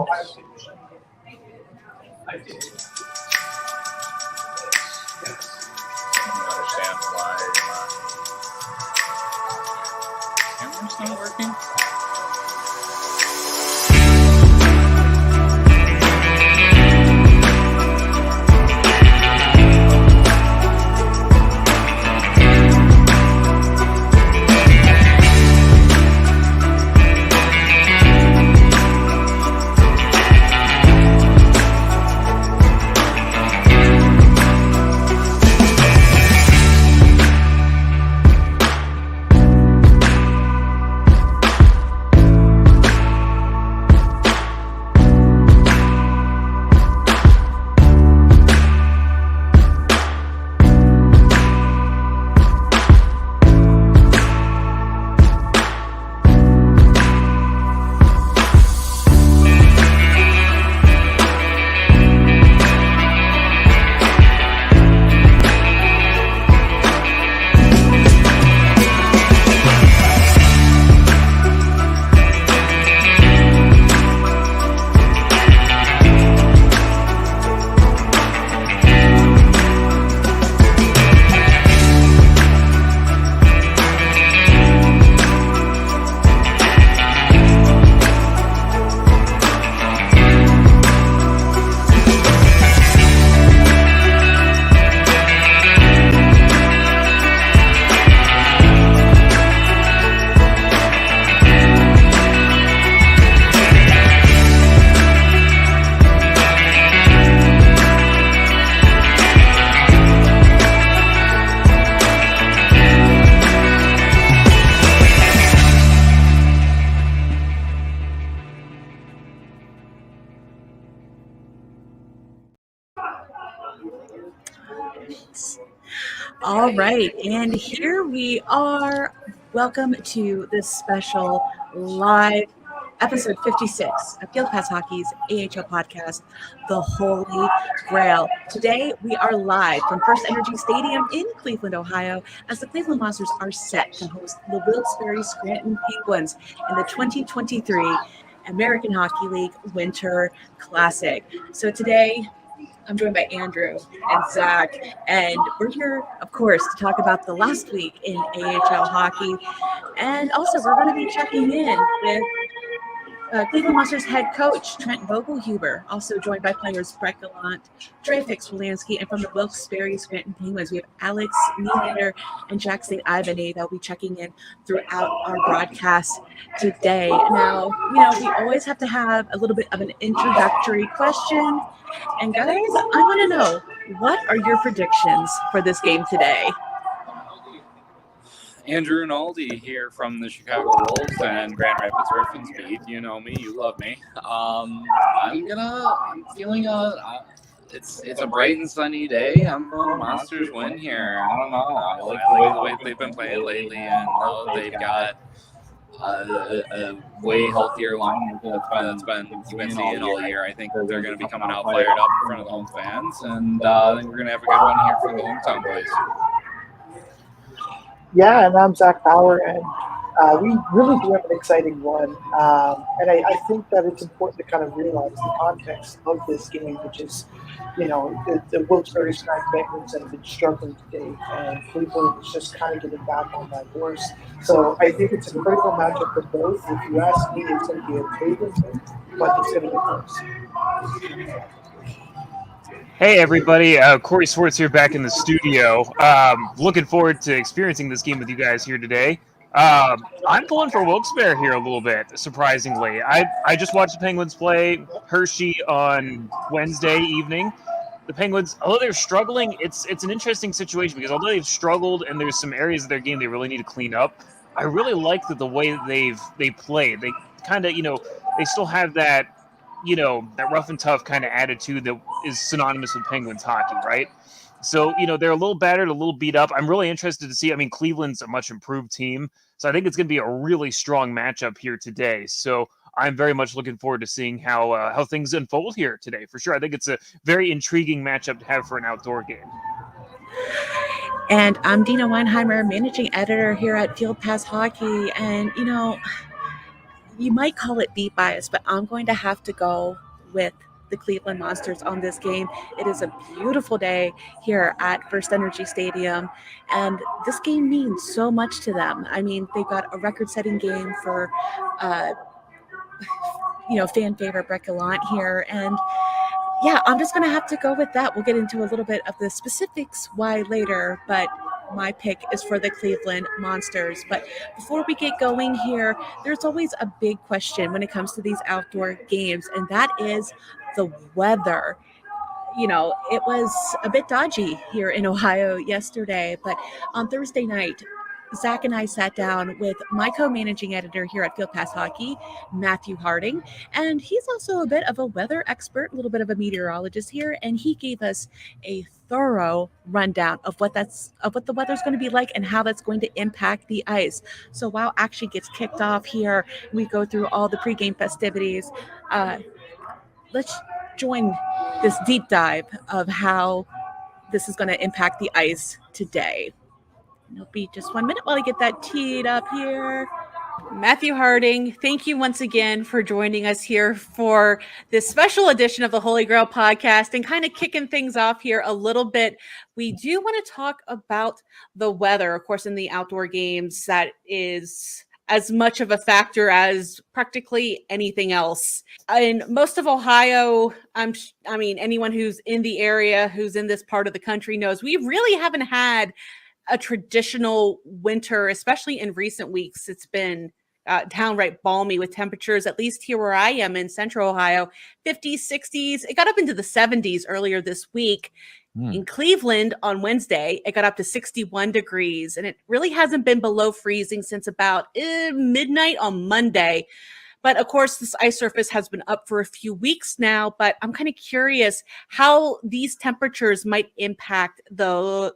I did. I don't understand why camera's not working. All right, and here we are. Welcome to this special live episode 56 of Field Pass Hockey's AHL podcast, The Holy Grail. Today, we are live from First Energy Stadium in Cleveland, Ohio, as the Cleveland Monsters are set to host the Wilkes-Barre Scranton Penguins in the 2023 American Hockey League Winter Classic. So today, I'm joined by Andrew and Zack, and we're here, of course, to talk about the last week in AHL hockey. And also, we're going to be checking in with Cleveland Monsters head coach Trent Vogelhuber, also joined by players Brett Gallant, Trey Fix-Wolansky, and from the Wilkes-Barre Scranton Penguins, we have Alex Nylander and Jackson Ivany that will be checking in throughout our broadcast today. Now, we always have to have a little bit of an introductory question. And guys, I want to know, what are your predictions for this game today? Andrew Rinaldi here from the Chicago Wolves and Grand Rapids Griffins beat. You know me, you love me. I'm feeling it's a bright and sunny day. I'm going Monsters win here. I don't know. I like the way they've been playing lately, and they've got a way healthier line that's been you've been seeing all year. I think they're going to be coming out fired up in front of the home fans, and I think we're going to have a good one here for the hometown boys. Yeah, and I'm Zack Bauer, and we really do have an exciting one. And I think that it's important to kind of realize the context of this game, which is, the Wilkes-Barre Scranton Penguins have been struggling today, and Cleveland is just kind of getting back on that horse. So I think it's a critical matchup for both. If you ask me, it's going to be a Cleveland win, but it's going to be close. Hey everybody, Corey Swartz here back in the studio. Looking forward to experiencing this game with you guys here today. I'm pulling for Wilkes-Barre here a little bit, surprisingly. I just watched the Penguins play Hershey on Wednesday evening. The Penguins, although they're struggling, it's an interesting situation because although they've struggled and there's some areas of their game they really need to clean up, I really like the way that they play. They kind of, they still have that that rough and tough kind of attitude that is synonymous with Penguins hockey, right? So, they're a little battered, a little beat up. I'm really interested to see. I mean, Cleveland's a much improved team, so I think it's going to be a really strong matchup here today. So I'm very much looking forward to seeing how things unfold here today, for sure. I think it's a very intriguing matchup to have for an outdoor game. And I'm Deana Weinheimer, managing editor here at Field Pass Hockey. And, you might call it beat bias, but I'm going to have to go with the Cleveland Monsters on this game. It is a beautiful day here at First Energy Stadium, and this game means so much to them. I mean, they've got a record-setting game for, fan favorite Brett Gallant here, and yeah, I'm just going to have to go with that. We'll get into a little bit of the specifics why later, but my pick is for the Cleveland Monsters. But before we get going here, there's always a big question when it comes to these outdoor games, and that is the weather. It was a bit dodgy here in Ohio yesterday, but on Thursday night, Zack and I sat down with my co-managing editor here at Field Pass Hockey, Matthew Harding, and he's also a bit of a weather expert, a little bit of a meteorologist here, and he gave us a thorough rundown of what the weather's going to be like and how that's going to impact the ice. So while action gets kicked off here, we go through all the pregame festivities. Let's join this deep dive of how this is going to impact the ice today. It'll be just 1 minute while I get that teed up here. Matthew Harding, thank you once again for joining us here for this special edition of the Holy Grail podcast and kind of kicking things off here a little bit. We do want to talk about the weather, of course, in the outdoor games. That is as much of a factor as practically anything else. In most of Ohio, anyone who's in the area, who's in this part of the country knows we really haven't had a traditional winter, especially in recent weeks. It's been downright balmy with temperatures, at least here where I am in central Ohio, 50s, 60s. It got up into the 70s earlier this week. In Cleveland on Wednesday, it got up to 61 degrees, and it really hasn't been below freezing since about midnight on Monday. But of course, this ice surface has been up for a few weeks now, but I'm kind of curious how these temperatures might impact the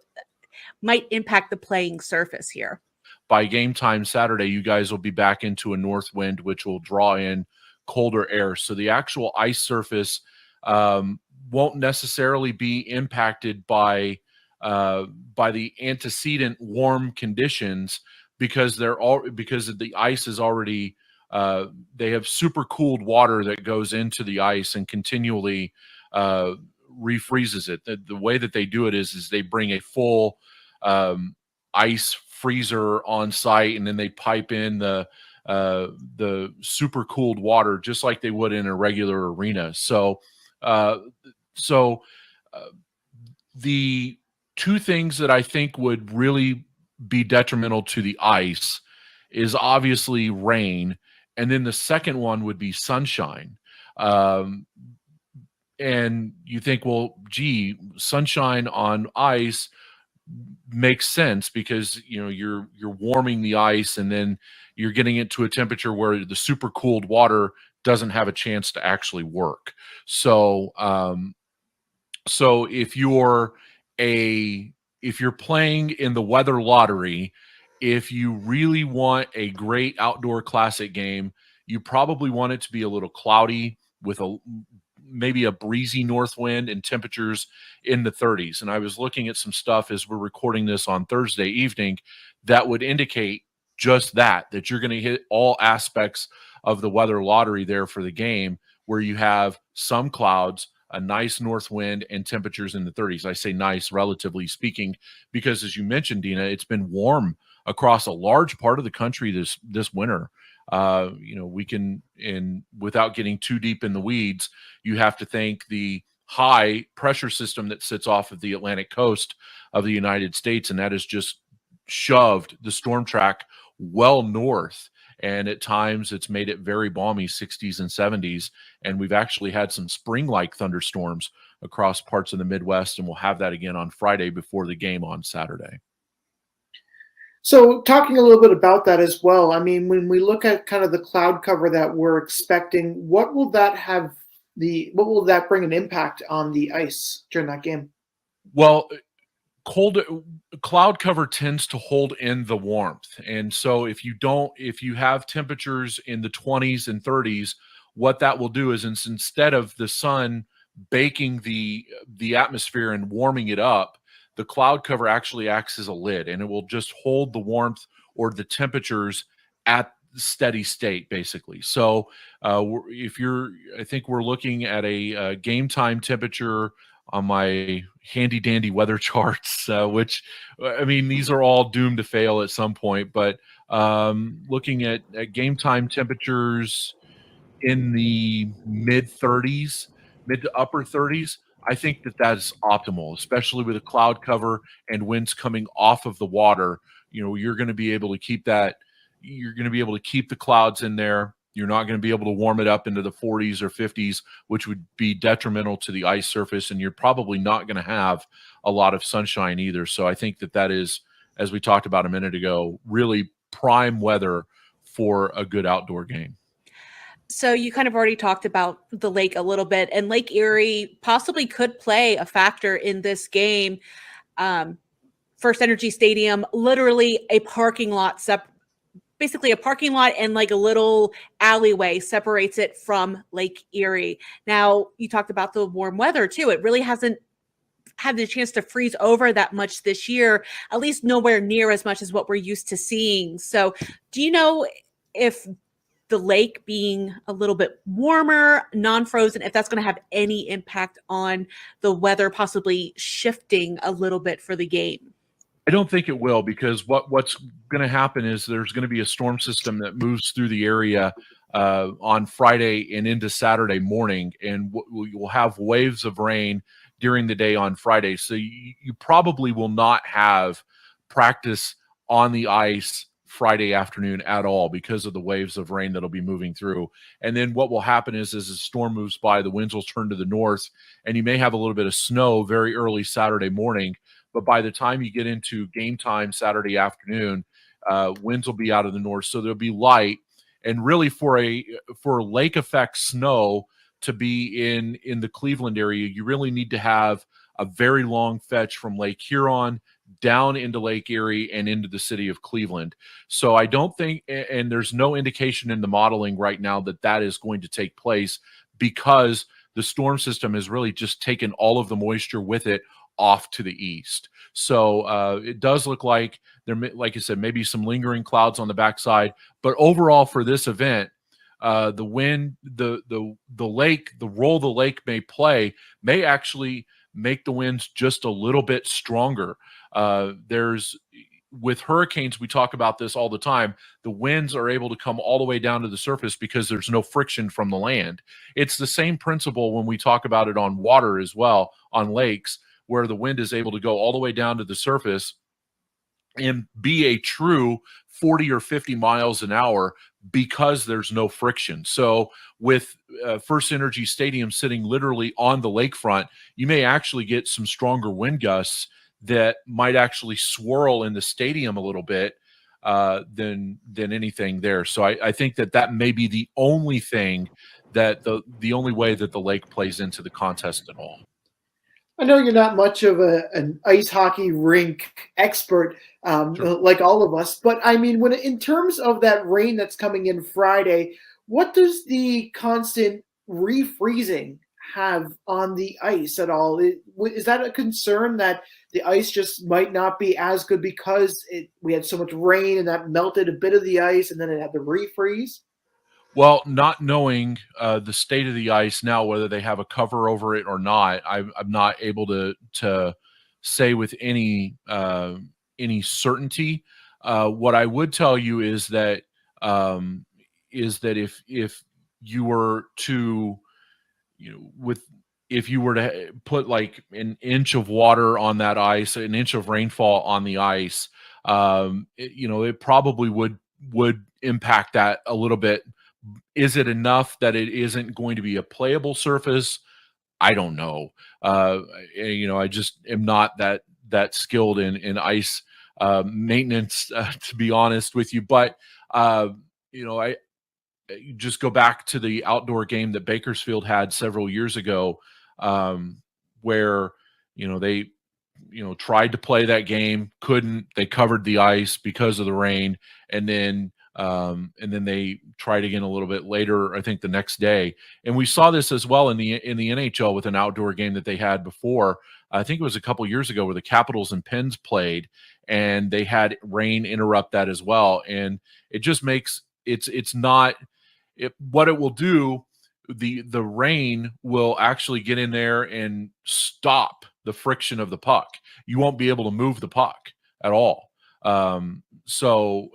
playing surface here. By game time Saturday, you guys will be back into a north wind, which will draw in colder air. So the actual ice surface won't necessarily be impacted by the antecedent warm conditions because the ice is already they have super cooled water that goes into the ice and continually refreezes it. The way that they do it is they bring a full ice freezer on site, and then they pipe in the super cooled water just like they would in a regular arena. So the two things that I think would really be detrimental to the ice is obviously rain, and then the second one would be sunshine. And you think, well, gee, sunshine on ice makes sense because you're warming the ice and then you're getting it to a temperature where the super cooled water doesn't have a chance to actually work. So if you're playing in the weather lottery, if you really want a great outdoor classic game, you probably want it to be a little cloudy with maybe a breezy north wind and temperatures in the 30s. And I was looking at some stuff as we're recording this on Thursday evening that would indicate just that you're going to hit all aspects of the weather lottery there for the game, where you have some clouds, a nice north wind, and temperatures in the 30s. I say nice, relatively speaking, because as you mentioned, Deana, it's been warm across a large part of the country this winter. We can, and without getting too deep in the weeds, you have to thank the high pressure system that sits off of the Atlantic coast of the United States, and that has just shoved the storm track well north. And at times it's made it very balmy, 60s and 70s. And we've actually had some spring-like thunderstorms across parts of the Midwest, and we'll have that again on Friday before the game on Saturday. So talking a little bit about that as well, I mean, when we look at kind of the cloud cover that we're expecting, what will that bring an impact on the ice during that game? Well, cloud cover tends to hold in the warmth. And so if you have temperatures in the 20s and 30s, what that will do is instead of the sun baking the atmosphere and warming it up, the cloud cover actually acts as a lid, and it will just hold the warmth or the temperatures at steady state basically. So I think we're looking at a game time temperature on my handy dandy weather charts, which, I mean, these are all doomed to fail at some point, but looking at game time temperatures in the mid 30s, mid to upper 30s, I think that that's optimal, especially with a cloud cover and winds coming off of the water. You're going to be able to keep that. You're going to be able to keep the clouds in there. You're not going to be able to warm it up into the 40s or 50s, which would be detrimental to the ice surface. And you're probably not going to have a lot of sunshine either. So I think that is, as we talked about a minute ago, really prime weather for a good outdoor game. So you kind of already talked about the lake a little bit, and Lake Erie possibly could play a factor in this game. First Energy Stadium, literally a parking lot, basically a parking lot and like a little alleyway separates it from Lake Erie. Now, you talked about the warm weather too. It really hasn't had the chance to freeze over that much this year, at least nowhere near as much as what we're used to seeing. So do you know if the lake being a little bit warmer, non-frozen, if that's going to have any impact on the weather possibly shifting a little bit for the game? I don't think it will, because what's going to happen is there's going to be a storm system that moves through the area on Friday and into Saturday morning, and you'll have waves of rain during the day on Friday. So you probably will not have practice on the ice Friday afternoon at all because of the waves of rain that'll be moving through. And then what will happen is, as the storm moves by, the winds will turn to the north, and you may have a little bit of snow very early Saturday morning. But by the time you get into game time Saturday afternoon, winds will be out of the north, so there'll be light. And really, for lake effect snow to be in the Cleveland area, you really need to have a very long fetch from Lake Huron down into Lake Erie and into the city of Cleveland. So I don't think, and there's no indication in the modeling right now that is going to take place, because the storm system has really just taken all of the moisture with it off to the east. So it does look like there, like I said, maybe some lingering clouds on the backside. But overall, for this event, the wind, the lake, the role the lake may play may actually make the winds just a little bit stronger. With hurricanes, we talk about this all the time. The winds are able to come all the way down to the surface because there's no friction from the land. It's the same principle when we talk about it on water as well, on lakes, where the wind is able to go all the way down to the surface and be a true 40 or 50 miles an hour because there's no friction. So with First Energy Stadium sitting literally on the lakefront, you may actually get some stronger wind gusts that might actually swirl in the stadium a little bit than anything there. So I think that may be the only thing, that the only way that the lake plays into the contest at all. I know you're not much of an ice hockey rink expert, Sure. like all of us, but I mean, in terms of that rain that's coming in Friday, what does the constant refreezing have on the ice at all? Is that a concern that the ice just might not be as good because we had so much rain and that melted a bit of the ice and then it had to refreeze? Well, not knowing the state of the ice now, whether they have a cover over it or not, I'm not able to say with any certainty. What I would tell you is that if you were to, if you were to put like an inch of water on that ice, an inch of rainfall on the ice, it probably would impact that a little bit. Is it enough that it isn't going to be a playable surface? I don't know. I just am not that skilled in ice maintenance, to be honest with you. But I just go back to the outdoor game that Bakersfield had several years ago, where they tried to play that game, couldn't. They covered the ice because of the rain, and then they tried again a little bit later, I think the next day. And we saw this as well in the NHL with an outdoor game that they had before. I think it was a couple years ago, where the Capitals and Pens played, and they had rain interrupt that as well. And it just makes it's not what it will do. The rain will actually get in there and stop the friction of the puck. You won't be able to move the puck at all. So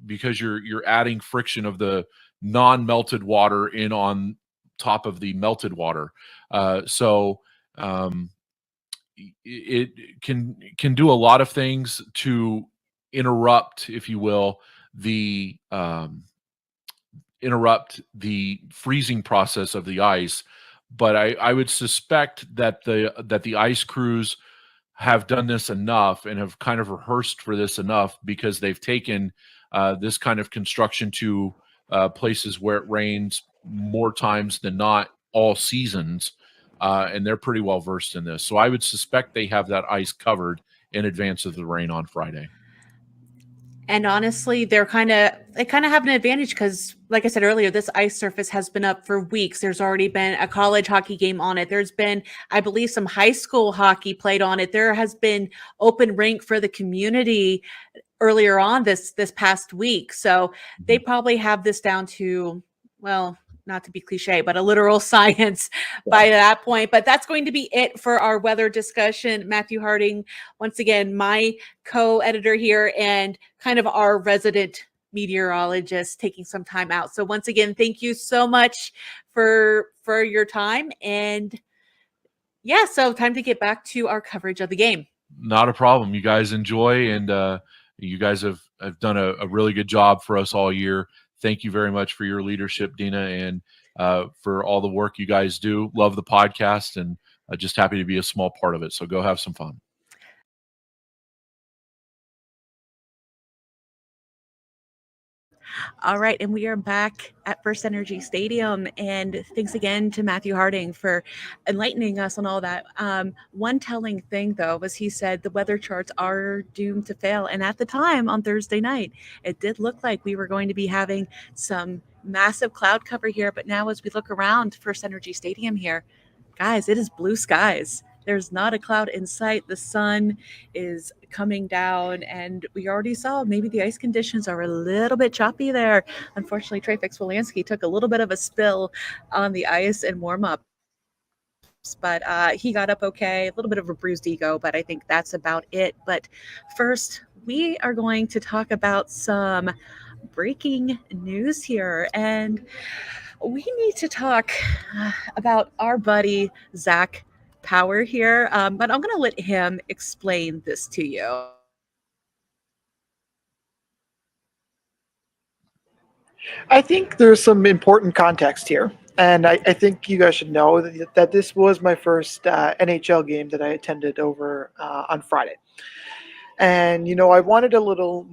because you're adding friction of the non-melted water in on top of the melted water. So it can do a lot of things to interrupt, if you will, the interrupt the freezing process of the ice. But I would suspect that the ice crews have done this enough and have kind of rehearsed for this enough, because they've taken this kind of construction to places where it rains more times than not all seasons, and they're pretty well versed in this. So I would suspect they have that ice covered in advance of the rain on Friday. And honestly, they kind of have an advantage because, like I said earlier, this ice surface has been up for weeks. There's already been a college hockey game on it. There's been, I believe, some high school hockey played on it. There has been open rink for the community earlier on this past week. So they probably have this down to, well, not to be cliche, but a literal science by that point. But that's going to be it for our weather discussion. Matthew Harding, once again, my co-editor here and kind of our resident meteorologist, taking some time out. So once again, thank you so much for your time. And yeah, so time to get back to our coverage of the game. Not a problem. You guys enjoy, and you guys have done a really good job for us all year. Thank you very much for your leadership, Deana, and for all the work you guys do. Love the podcast, and just happy to be a small part of it. So go have some fun. All right, and we are back at First Energy Stadium, and thanks again to Matthew Harding for enlightening us on all that. One telling thing, though, was he said the weather charts are doomed to fail, and at the time on Thursday night, it did look like we were going to be having some massive cloud cover here, but now as we look around First Energy Stadium here, guys, it is blue skies. There's not a cloud in sight. The sun is coming down, and we already saw maybe the ice conditions are a little bit choppy there. Unfortunately, Trey Fix-Wolanski took a little bit of a spill on the ice in warm-up, but he got up okay. A little bit of a bruised ego, but I think that's about it. But first, we are going to talk about some breaking news here, and we need to talk about our buddy Zack Power here, but I'm going to let him explain this to you. I think there's some important context here. And I think you guys should know that this was my first NHL game that I attended over on Friday. And, I wanted a little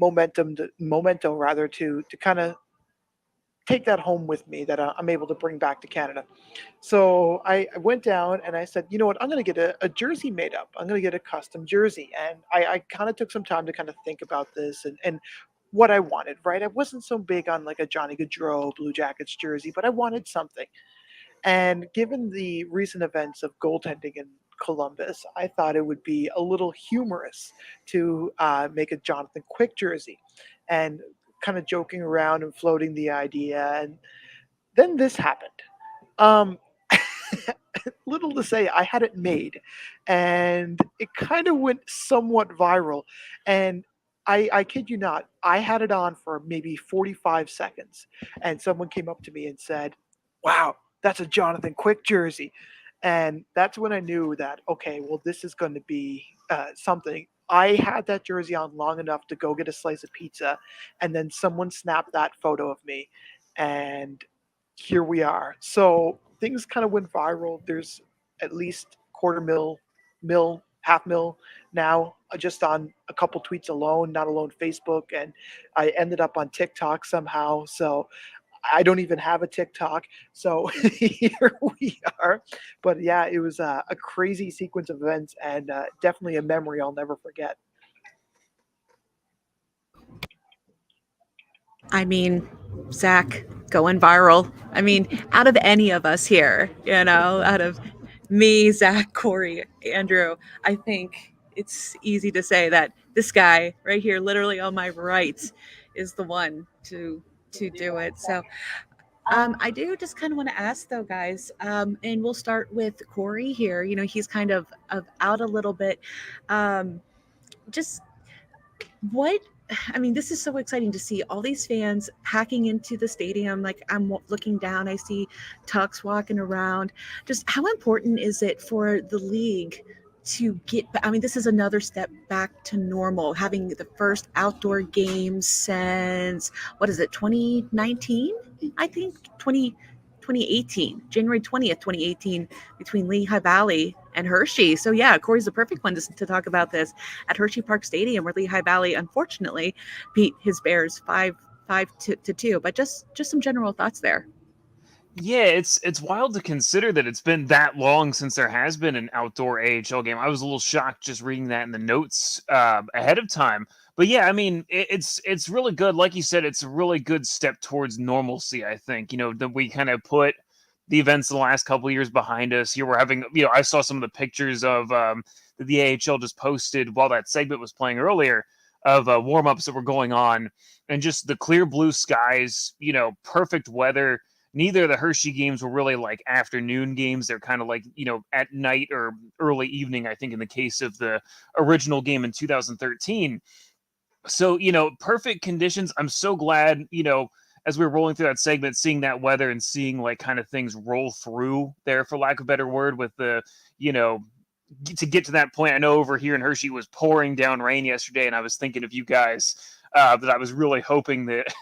memento rather to kind of take that home with me that I'm able to bring back to Canada. So I went down and I said, you know what, I'm going to get a jersey made up. I'm going to get a custom jersey. And I kind of took some time to kind of think about this and what I wanted, right? I wasn't so big on like a Johnny Gaudreau Blue Jackets jersey, but I wanted something. And given the recent events of goaltending in Columbus, I thought it would be a little humorous to make a Jonathan Quick jersey and kind of joking around and floating the idea. And then this happened. Um, Little to say, I had it made and it kind of went somewhat viral. And I kid you not, I had it on for maybe 45 seconds. And someone came up to me and said, wow, that's a Jonathan Quick jersey. And that's when I knew that, okay, well, this is going to be something. I had that jersey on long enough to go get a slice of pizza. And then someone snapped that photo of me. And here we are. So things kind of went viral. There's at least quarter mil, half mil now just on a couple tweets alone, not alone Facebook. And I ended up on TikTok somehow. So I don't even have a TikTok. So here we are. But yeah, it was a crazy sequence of events and definitely a memory I'll never forget. I mean, Zack going viral. I mean, out of any of us here, out of me, Zack, Corey, Andrew, I think it's easy to say that this guy right here, literally on my right, is the one to to do it. So I do just kind of want to ask though, guys, and we'll start with Corey here. He's kind of out a little bit. Just what I mean, this is so exciting to see all these fans packing into the stadium. Like I'm looking down, I see Tux walking around. Just how important is it for the league to get? I mean, this is another step back to normal, having the first outdoor games since what is it, 2019? I think 2018, January 20th, 2018, between Lehigh Valley and Hershey. So yeah, Corey's the perfect one to talk about this at Hershey Park Stadium, where Lehigh Valley unfortunately beat his Bears 5-2. But just some general thoughts there. Yeah, it's wild to consider that it's been that long since there has been an outdoor AHL game. I was a little shocked just reading that in the notes ahead of time. But yeah, I mean, it's really good. Like you said, it's a really good step towards normalcy. I think that we kind of put the events the last couple of years behind us. Here we're having, I saw some of the pictures of that the AHL just posted while that segment was playing earlier of warm-ups that were going on, and just the clear blue skies, perfect weather. Neither of the Hershey games were really like afternoon games. They're kind of like, at night or early evening, I think, in the case of the original game in 2013. So, perfect conditions. I'm so glad, as we were rolling through that segment, seeing that weather and seeing like kind of things roll through there, for lack of a better word, with the, to get to that point. I know over here in Hershey it was pouring down rain yesterday, and I was thinking of you guys, that I was really hoping that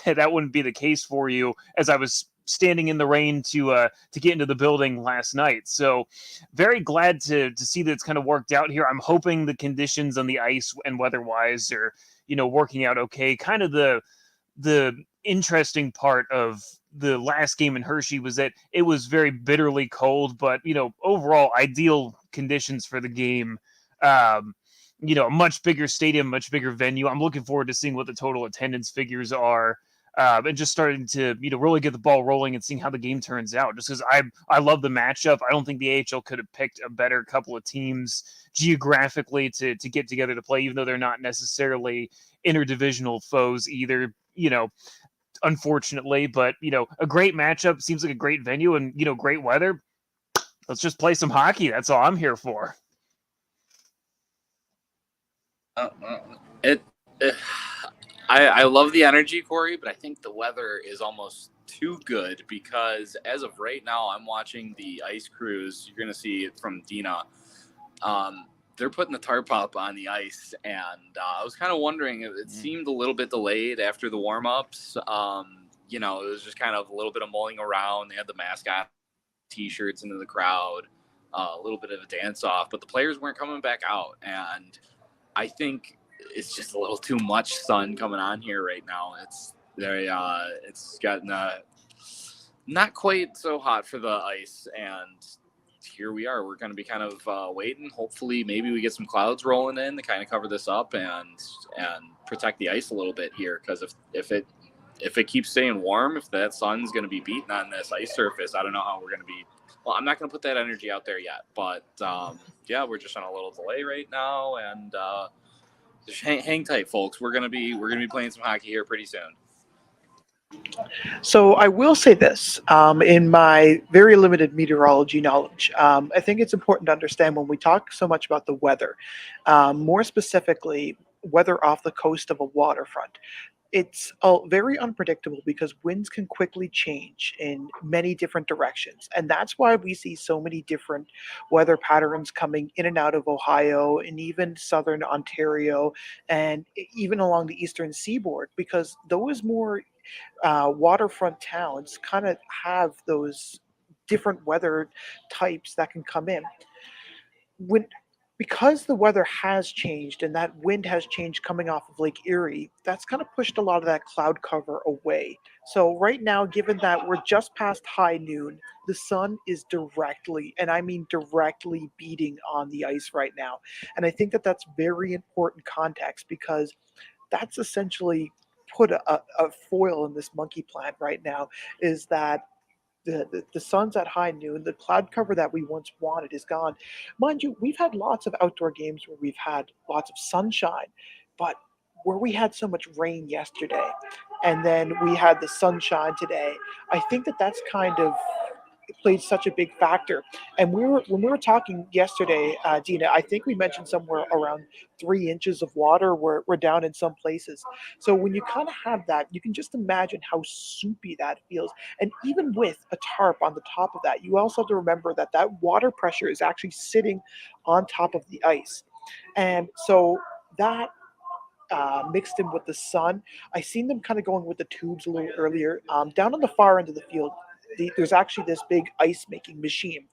that wouldn't be the case for you, as I was standing in the rain to get into the building last night. So very glad to see that it's kind of worked out here. I'm hoping the conditions on the ice and weather-wise are, working out okay. Kind of the interesting part of the last game in Hershey was that it was very bitterly cold, but overall ideal conditions for the game. A much bigger stadium, much bigger venue. I'm looking forward to seeing what the total attendance figures are, and just starting to really get the ball rolling and seeing how the game turns out. Just because I love the matchup. I don't think the AHL could have picked a better couple of teams geographically to get together to play, even though they're not necessarily interdivisional foes either. Unfortunately, but a great matchup. Seems like a great venue, and great weather. Let's just play some hockey. That's all I'm here for. It, I love the energy, Corey, but I think the weather is almost too good, because as of right now, I'm watching the ice crews. You're going to see it from Deana. They're putting the tarp up on the ice, and I was kind of wondering, it seemed a little bit delayed after the warm-ups. It was just kind of a little bit of mulling around. They had the mascot T-shirts into the crowd, a little bit of a dance-off, but the players weren't coming back out, and I think it's just a little too much sun coming on here right now. It's gotten not quite so hot for the ice, and here we are. We're going to be kind of waiting. Hopefully, maybe we get some clouds rolling in to kind of cover this up and protect the ice a little bit here. Because if it keeps staying warm, if that sun's going to be beating on this ice surface, I don't know how we're going to be. Well, I'm not going to put that energy out there yet, but yeah, we're just on a little delay right now, and just hang tight, folks. We're gonna be playing some hockey here pretty soon. So I will say this, in my very limited meteorology knowledge, I think it's important to understand when we talk so much about the weather, more specifically weather off the coast of a waterfront. It's very unpredictable because winds can quickly change in many different directions. And that's why we see so many different weather patterns coming in and out of Ohio and even southern Ontario and even along the eastern seaboard, because those more waterfront towns kind of have those different weather types that can come in. When Because the weather has changed and that wind has changed coming off of Lake Erie, that's kind of pushed a lot of that cloud cover away. So right now, given that we're just past high noon, the sun is directly, and I mean directly, beating on the ice right now. And I think that that's very important context, because that's essentially put a foil in this monkey plant right now, is that the sun's at high noon. The cloud cover that we once wanted is gone. Mind you, we've had lots of outdoor games where we've had lots of sunshine, but where we had so much rain yesterday, and then we had the sunshine today. I think that that's kind of played such a big factor. And when we were talking yesterday, Deana, I think we mentioned somewhere around 3 inches of water were down in some places. So when you kind of have that, you can just imagine how soupy that feels. And even with a tarp on the top of that, you also have to remember that that water pressure is actually sitting on top of the ice. And so that mixed in with the sun. I seen them kind of going with the tubes a little earlier. Down on the far end of the field, there's actually this big ice making machine,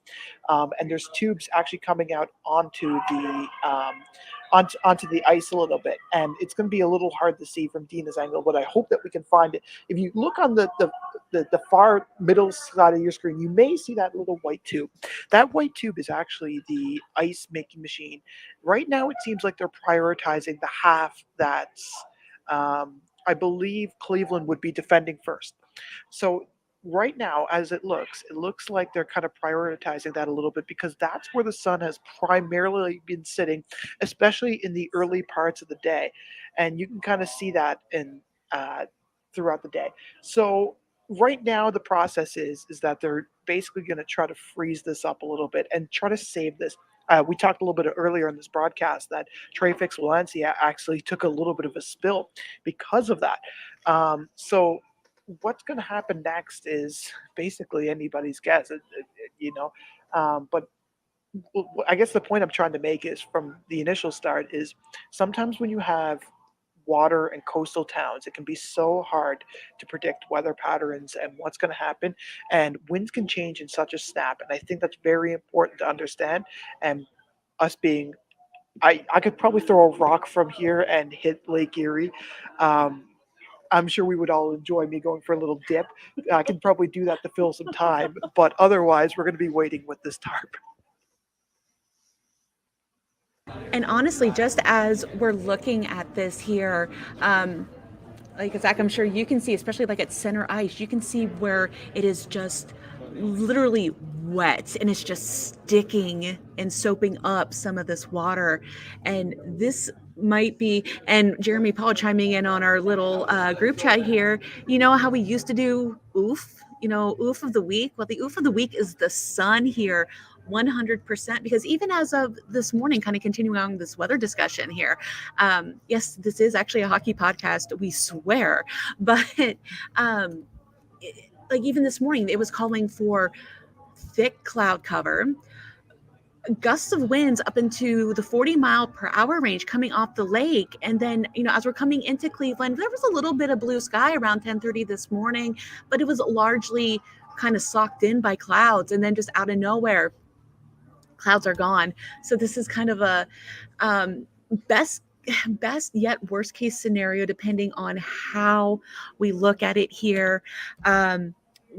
and there's tubes actually coming out onto the ice a little bit, and it's going to be a little hard to see from Deana's angle, but I hope that we can find it. If you look on the far middle side of your screen, you may see that little white tube. That white tube is actually the ice making machine. Right now, it seems like they're prioritizing the half that's, I believe Cleveland would be defending first. So right now, as it looks like they're kind of prioritizing that a little bit because that's where the sun has primarily been sitting, especially in the early parts of the day, and you can kind of see that in throughout the day. So right now, the process is that they're basically going to try to freeze this up a little bit and try to save this. We talked a little bit earlier in this broadcast that Trefix Valencia actually took a little bit of a spill because of that. So what's going to happen next is basically anybody's guess, you know. But I guess the point I'm trying to make is from the initial start is sometimes when you have water and coastal towns, it can be so hard to predict weather patterns and what's going to happen. And winds can change in such a snap. And I think that's very important to understand. And us being, I could probably throw a rock from here and hit Lake Erie. Um, I'm sure we would all enjoy me going for a little dip. I can probably do that to fill some time, but otherwise, we're going to be waiting with this tarp. And honestly, just as we're looking at this here, like Zach, I'm sure you can see, especially like at center ice, you can see where it is just literally wet and it's just sticking and soaping up some of this water. And this might be, and Jeremy Paul chiming in on our little group chat here, you know how we used to do oof, oof of the week? Well, the oof of the week is the sun here. 100%, because even as of this morning, kind of continuing on this weather discussion here, yes, this is actually a hockey podcast, we swear, but like even this morning, it was calling for thick cloud cover, gusts of winds up into the 40-mile-per-hour range coming off the lake. And then, as we're coming into Cleveland, there was a little bit of blue sky around 10:30 this morning, but it was largely kind of socked in by clouds. And then just out of nowhere, clouds are gone. So this is kind of a best yet worst case scenario, depending on how we look at it here.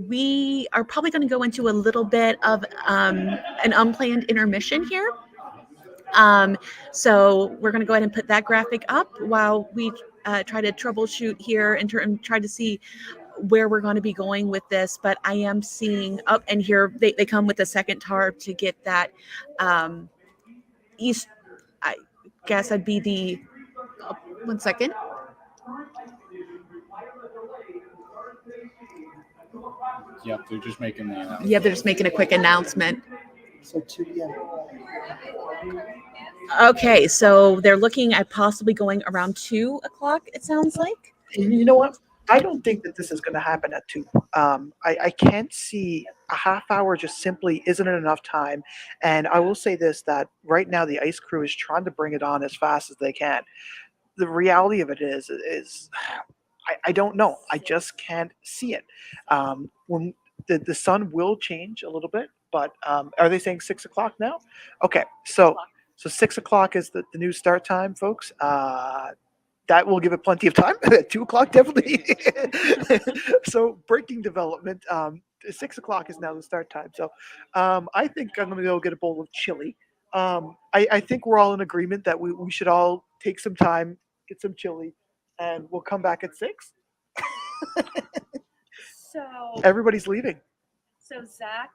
We are probably going to go into a little bit of an unplanned intermission here. So we're going to go ahead and put that graphic up while we try to troubleshoot here and try to see where we're going to be going with this. But I am seeing up, and here they come with a second tarp to get that east. I guess I'd be the 1 second. Yep, they're just making the announcement. Yeah, they're just making a quick announcement. So 2 p.m. Okay, so they're looking at possibly going around 2 o'clock, it sounds like. You know what? I don't think that this is going to happen at 2. I can't see a half hour just simply isn't enough time. And I will say this, that right now the ice crew is trying to bring it on as fast as they can. The reality of it is I don't know. I just can't see it. When the sun will change a little bit, but are they saying 6 o'clock now? Okay, so 6 o'clock is the new start time, folks. That will give it plenty of time. 2 o'clock, definitely. So breaking development. 6 o'clock is now the start time. So I think I'm going to go get a bowl of chili. I think we're all in agreement that we should all take some time, get some chili, and we'll come back at 6. So Everybody's leaving. So Zach,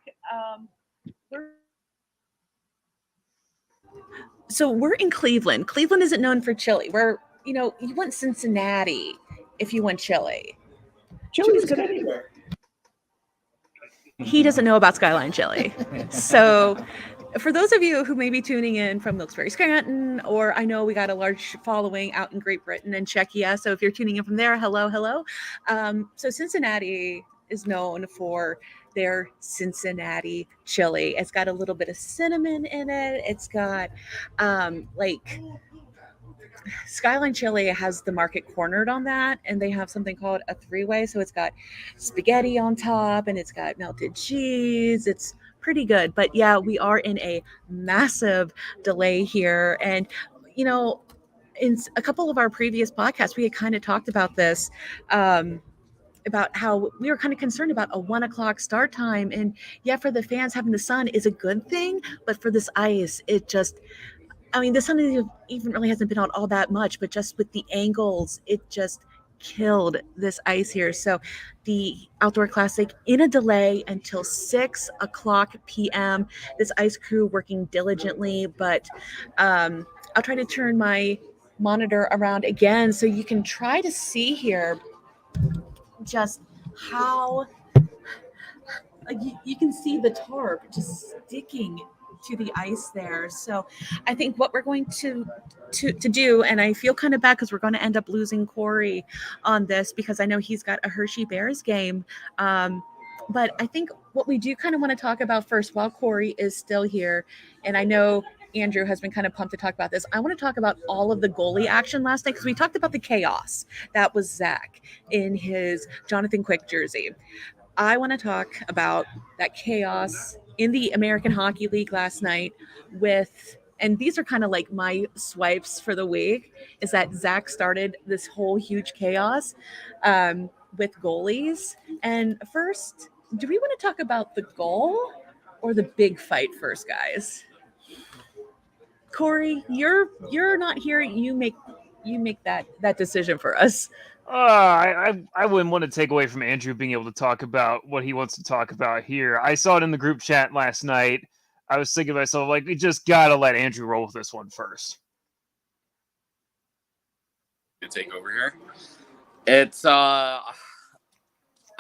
we're in Cleveland. Cleveland isn't known for chili. You want Cincinnati if you want chili. Chili's good anywhere. He doesn't know about Skyline Chili. So for those of you who may be tuning in from Wilkes-Barre, Scranton, or I know we got a large following out in Great Britain and Czechia. So if you're tuning in from there, hello. So Cincinnati is known for their Cincinnati chili. It's got a little bit of cinnamon in it. It's got like Skyline Chili has the market cornered on that, and they have something called a three-way. So it's got spaghetti on top, and it's got melted cheese. It's pretty good. But yeah, we are in a massive delay here. And, you know, in a couple of our previous podcasts, we had kind of talked about this, about how we were kind of concerned about a 1 o'clock start time. And yeah, for the fans, having the sun is a good thing. But for this ice, it just, I mean, the sun even really hasn't been out all that much, but just with the angles, it just killed this ice here. So the Outdoor Classic in a delay until 6 o'clock p.m. This ice crew working diligently, but I'll try to turn my monitor around again so you can try to see here just how you can see the tarp just sticking to the ice there. So I think what we're going to do, and I feel kind of bad because we're going to end up losing Corey on this because I know he's got a Hershey Bears game. But I think what we do kind of want to talk about first while Corey is still here, and I know Andrew has been kind of pumped to talk about this. I want to talk about all of the goalie action last night because we talked about the chaos that was Zack in his Jonathan Quick jersey. I want to talk about that chaos in the American Hockey League last night with, and these are kind of like my swipes for the week, is that Zack started this whole huge chaos with goalies. And first, do we want to talk about the goal or the big fight first, guys? Corey, you're not here. You make that decision for us. I wouldn't want to take away from Andrew being able to talk about what he wants to talk about here. I saw it in the group chat last night. I was thinking to myself, like, we just gotta let Andrew roll with this one first. To take over here, it's I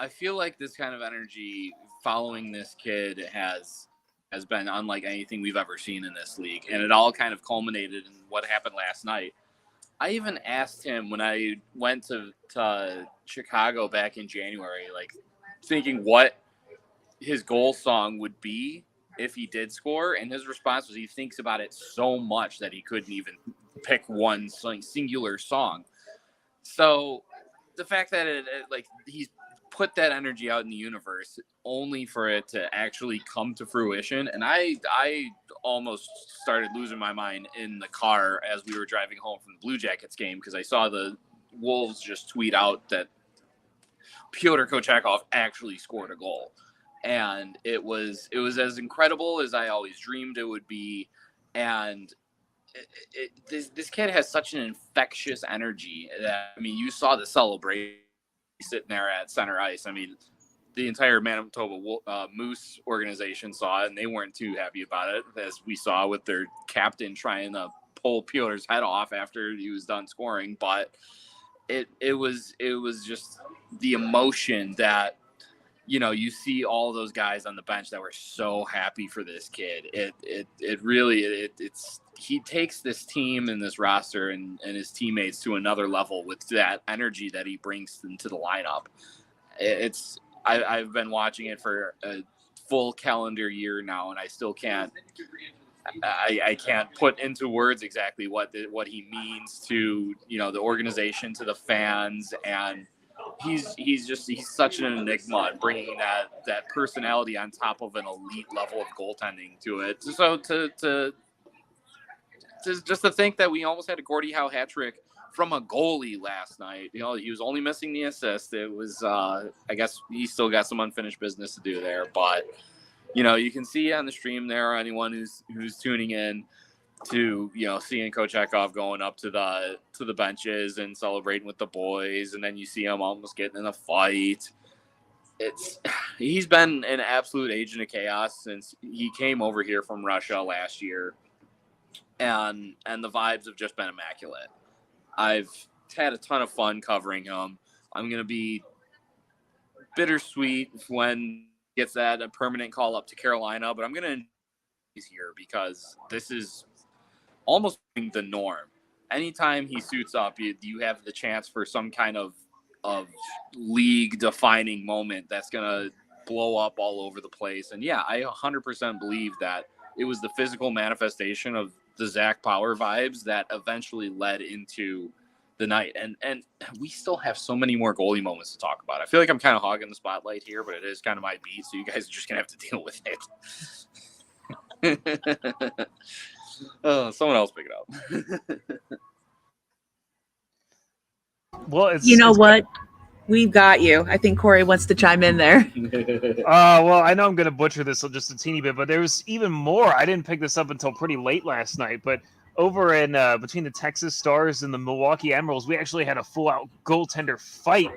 feel like this kind of energy following this kid has been unlike anything we've ever seen in this league, and it all kind of culminated in what happened last night. I even asked him when I went to Chicago back in January, like thinking what his goal song would be if he did score. And his response was he thinks about it so much that he couldn't even pick one singular song. So the fact that like he's put that energy out in the universe only for it to actually come to fruition. And I almost started losing my mind in the car as we were driving home from the Blue Jackets game because I saw the Wolves just tweet out that Pyotr Kochekov actually scored a goal. And it was as incredible as I always dreamed it would be. And this kid has such an infectious energy that, I mean, you saw the celebration sitting there at center ice. I mean, the entire Manitoba Moose organization saw it, and they weren't too happy about it, as we saw with their captain trying to pull Piotr's head off after he was done scoring. But it was just the emotion that, you know, you see all those guys on the bench that were so happy for this kid. It really he takes this team and this roster and his teammates to another level with that energy that he brings into the lineup. I've been watching it for a full calendar year now, and I still can't. I can't put into words exactly what he means to, you know, the organization, to the fans, and he's such an enigma, bringing that personality on top of an elite level of goaltending to it. So to just to think that we almost had a Gordie Howe hat trick from a goalie last night. You know, he was only missing the assist. It was I guess he still got some unfinished business to do there, but you know, you can see on the stream there, anyone who's tuning in, to, you know, seeing Kochekov going up to the benches and celebrating with the boys, and then you see him almost getting in a fight. He's been an absolute agent of chaos since he came over here from Russia last year, and the vibes have just been immaculate. I've had a ton of fun covering him. I'm gonna be bittersweet when gets that a permanent call up to Carolina, but I'm gonna here because this is almost the norm. Anytime he suits up, you have the chance for some kind of league defining moment that's gonna blow up all over the place. And yeah, I 100% believe that it was the physical manifestation of the Zack power vibes that eventually led into the night. And we still have so many more goalie moments to talk about. I feel like I'm kind of hogging the spotlight here, but it is kind of my beat, so you guys are just gonna have to deal with it. Oh, someone else pick it up. Well, it's what? We've got you. I think Corey wants to chime in there. Well, I know I'm going to butcher this just a teeny bit, but there was even more. I didn't pick this up until pretty late last night, but over in between the Texas Stars and the Milwaukee Emeralds, we actually had a full-out goaltender fight,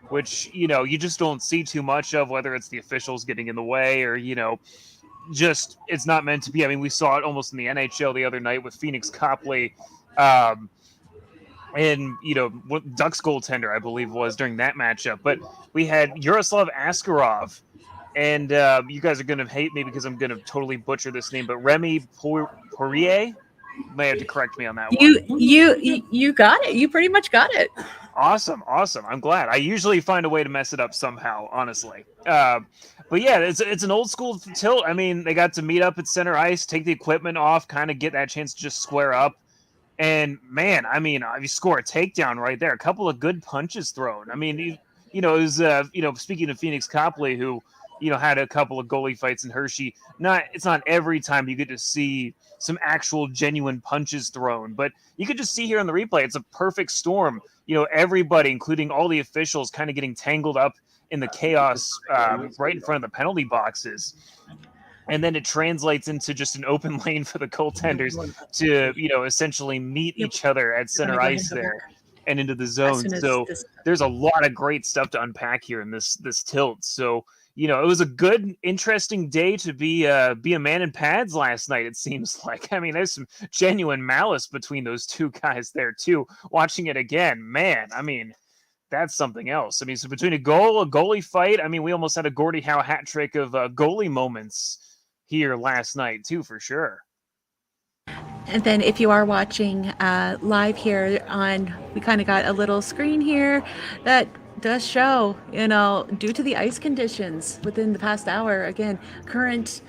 which, you just don't see too much of, whether it's the officials getting in the way or, just it's not meant to be. I mean, we saw it almost in the NHL the other night with Phoenix Copley, and what Ducks goaltender I believe was during that matchup. But we had Yaroslav Askarov, and you guys are gonna hate me because I'm gonna totally butcher this name, but Remy Poirier. May have to correct me on that one. You got it. You pretty much got it. Awesome. I'm glad. I usually find a way to mess it up somehow, honestly. But yeah, it's an old school tilt. I mean, they got to meet up at center ice, take the equipment off, kind of get that chance to just square up. And man, I mean, you score a takedown right there. A couple of good punches thrown. I mean, it was speaking of Phoenix Copley, who had a couple of goalie fights in Hershey. It's not every time you get to see some actual genuine punches thrown, but you could just see here on the replay, it's a perfect storm. Everybody, including all the officials, kind of getting tangled up in the chaos right in front of the penalty boxes. And then it translates into just an open lane for the goaltenders to, essentially meet each other at center ice there and into the zone. So there's a lot of great stuff to unpack here in this tilt. So, it was a good, interesting day to be a man in pads last night, it seems like. I mean, there's some genuine malice between those two guys there, too. Watching it again, man, I mean, that's something else. I mean, so between a goalie fight, I mean, we almost had a Gordie Howe hat trick of goalie moments here last night, too, for sure. And then if you are watching live here we kind of got a little screen here that does show, due to the ice conditions within the past hour, again, current,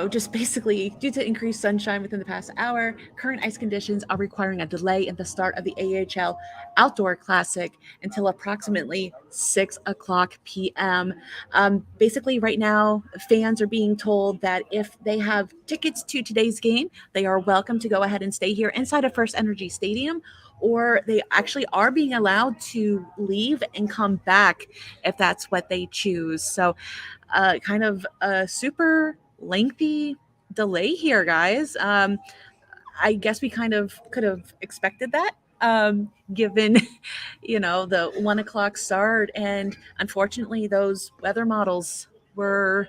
just basically due to increased sunshine within the past hour, current ice conditions are requiring a delay in the start of the AHL Outdoor Classic until approximately 6:00 p.m. Basically, right now, fans are being told that if they have tickets to today's game, they are welcome to go ahead and stay here inside of First Energy Stadium, or they actually are being allowed to leave and come back if that's what they choose. So kind of a super lengthy delay here, guys. I guess we kind of could have expected that, given, the 1:00 start. And unfortunately, those weather models were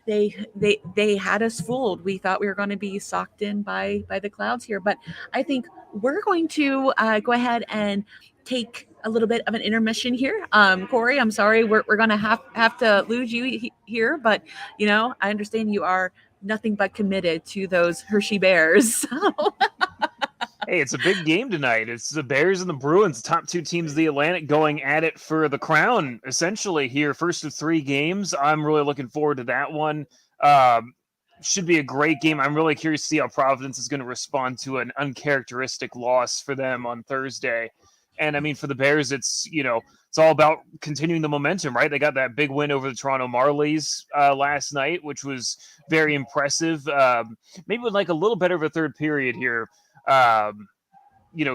they had us fooled. We thought we were going to be socked in by the clouds here, but I think we're going to go ahead and take a little bit of an intermission here. Corey, I'm sorry, we're going to have to lose you here, but I understand you are nothing but committed to those Hershey Bears. So. Hey, it's a big game tonight. It's the Bears and the Bruins, top two teams of the Atlantic, going at it for the crown, essentially, here. First of three games. I'm really looking forward to that one. Should be a great game. I'm really curious to see how Providence is going to respond to an uncharacteristic loss for them on Thursday. And, I mean, for the Bears, it's all about continuing the momentum, right? They got that big win over the Toronto Marlies last night, which was very impressive. Maybe with like a little better of a third period here.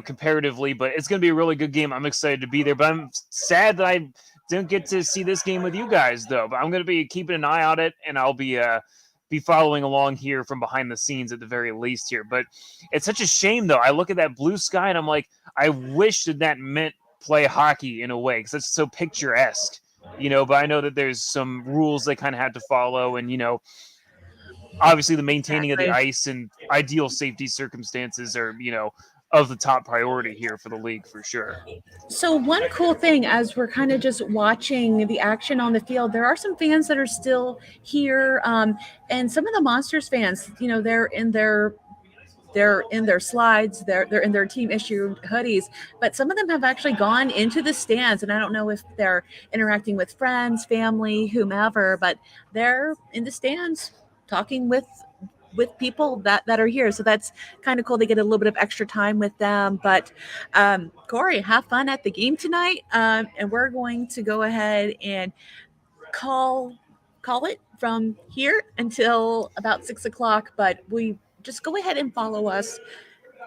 Comparatively, but it's going to be a really good game. I'm excited to be there, but I'm sad that I didn't get to see this game with you guys, though. But I'm going to be keeping an eye on it, and I'll be following along here from behind the scenes at the very least here. But it's such a shame, though. I look at that blue sky, and I'm like, I wish that meant play hockey in a way, because it's so picturesque, But I know that there's some rules they kind of have to follow, and obviously the maintaining of the ice and ideal safety circumstances are of the top priority here for the league for sure. So one cool thing, as we're kind of just watching the action on the field, there are some fans that are still here, and some of the Monsters fans, they're in their slides, they're in their team issued hoodies, but some of them have actually gone into the stands, and I don't know if they're interacting with friends, family, whomever, but they're in the stands talking with people that are here. So that's kind of cool. They get a little bit of extra time with them. But Corey, have fun at the game tonight, and we're going to go ahead and call it from here until about 6 o'clock. But we just go ahead and follow us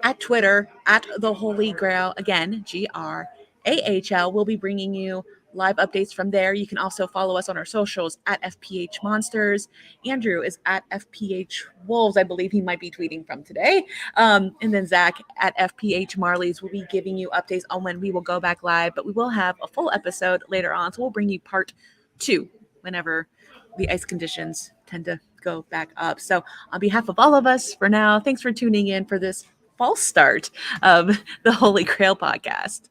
at Twitter at the Holy GrAHL. Again, GrAHL. We'll be bringing you live updates from there. You can also follow us on our socials at FPH Monsters. Andrew is at FPH Wolves. I believe he might be tweeting from today. And then Zack at FPH Marlies will be giving you updates on when we will go back live. But we will have a full episode later on. So we'll bring you part 2 whenever the ice conditions tend to go back up. So on behalf of all of us for now, thanks for tuning in for this false start of the Holy GrAHL podcast.